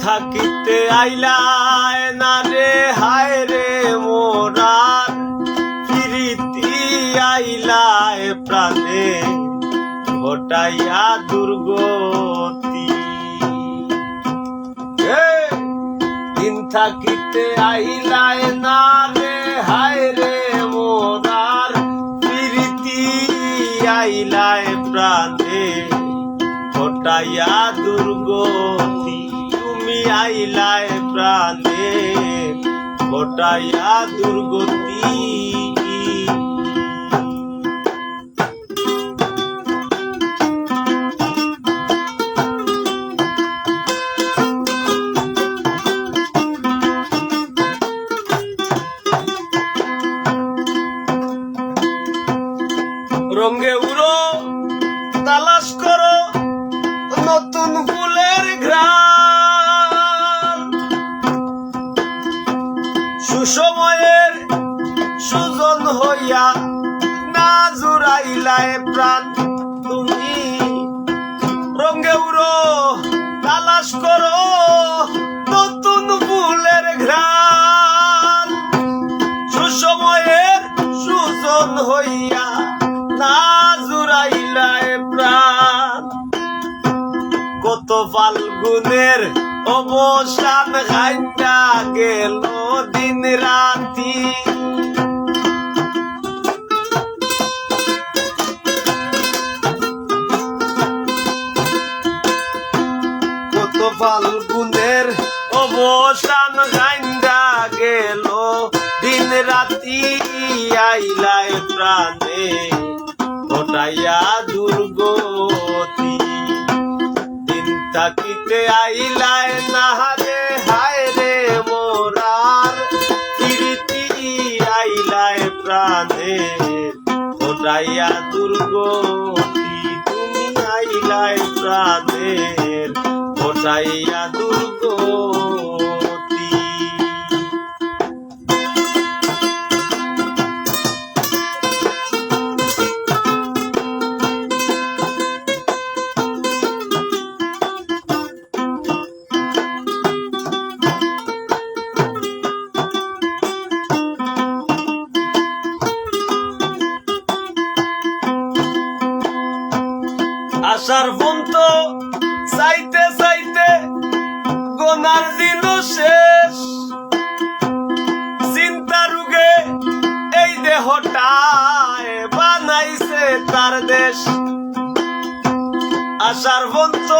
থাকিতে আইলায় না রে হায় রে মোরার প্রীতি আইলায় প্রাণে ঘটাইয়া দুর্গতি। দিন থাকিতে আইলায় না রে হায় রে মোরার প্রীতি আইলায় প্রাণে ঘটাইয়া দুর্গতি। তুমি আইলায় প্রাণে ঘটাইয়া দুর্গতি। রঙে উড়ো তালাশ করো নতুন ফুলের ঘ্রাণ, সুসময়ের সুজন হইয়া না জুড়াইলায় প্রাণ। তুমি রঙে উড়ো তালাশ করো নতুন ফুলের ঘ্রাণ, সুসময়ের সুজন হইয়া না জুড়াইলায় প্রাণ। কত ফাল্গুনের অবসান খাইয়া গেল দিন রাতি, কত ফাল্গুনের অবসান খাইয়া গেল দিন রাতি। আইলায় প্রাণে ঘটাইয়া দুর্গতি। দিন থাকিতে আইলায় না রে হায় রে মোরার প্রীতি আইলায় প্রাণে ঘটাইয়া দুর্গতি। তুমি আইলায় প্রাণে ঘটাইয়া দুর্গতি। আশার বন্ত চাইতে চাইতে গোনার দিন শেষ, চিন্তা রুগে এই দেহটায় বানাইছে তার দেশ। আশার বন্ত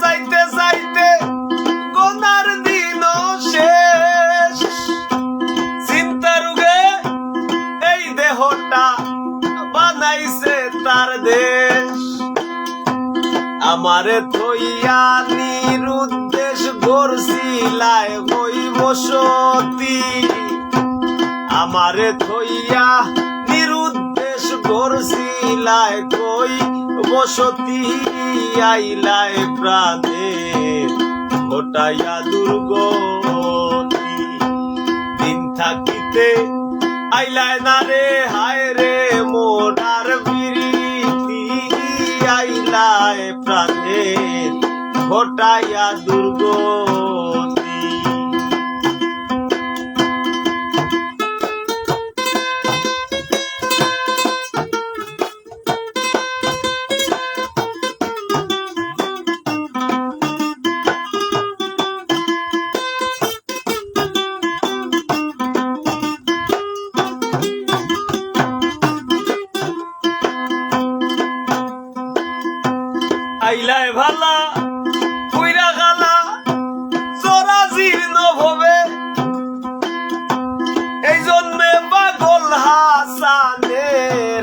চাইতে চাইতে গোনার দিন শেষ, চিন্তা রুগে এই দেহটা বানাইছে তার দেশ। আমারে থইয়া নিরুদ্দেশ গড়ছিলায় হই বসতি, আমারে থইয়া নিরুদ্দেশ গড়ছিলায় কই বসতি। আইলায় প্রাণে ঘটাইয়া দুর্গতি। দিন থাকিতে আইলায় না রে হায় রে মোরার প্রীতি আইলায় প্রাণে ঘটাইয়া দুর্গতি। আইলায় ভালা কইরা গালা চোরা জীর্ণ ভবে, এই জন্মে পাগল হাসানের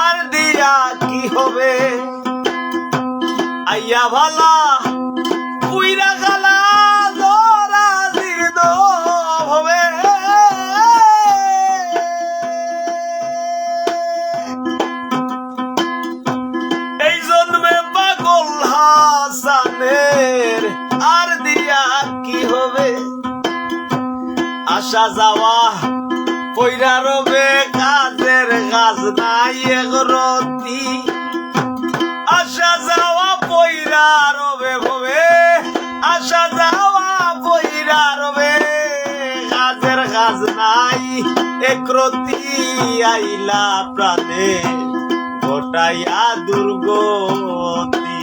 আর দিয়া কি হবে। আইয়া ভালা কইরা গালা চোরা জীর্ণ ভবে, এই জন্মে পাগল হাসানের আর দিয়া কি হবে। আসা যাওয়া পইরা রবে কাজের কাজ নাই এগরতি, আসা যাওয়া পইরা রবে ভবে, আসা যাওয়া একরতি আইলা প্রাণে ঘটাইয়া দুর্গতি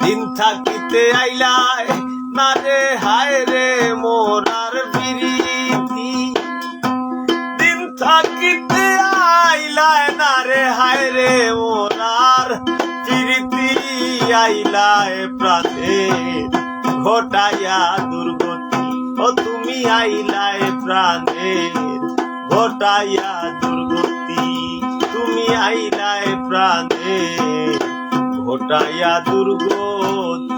দিন থাকিতে আইলায় না রে হায় রে মোরার বিরীতি দিন থাকিতে আইলায় না রে হায় রে মোরার বিরীতি আইলায় প্রাণে ঘটাইয়া দুর্গতি ও তুমি আইলায় প্রাণে ঘটাইয়া দুর্গতি তুমি আইলায় প্রাণে ঘটাইয়া দুর্গতি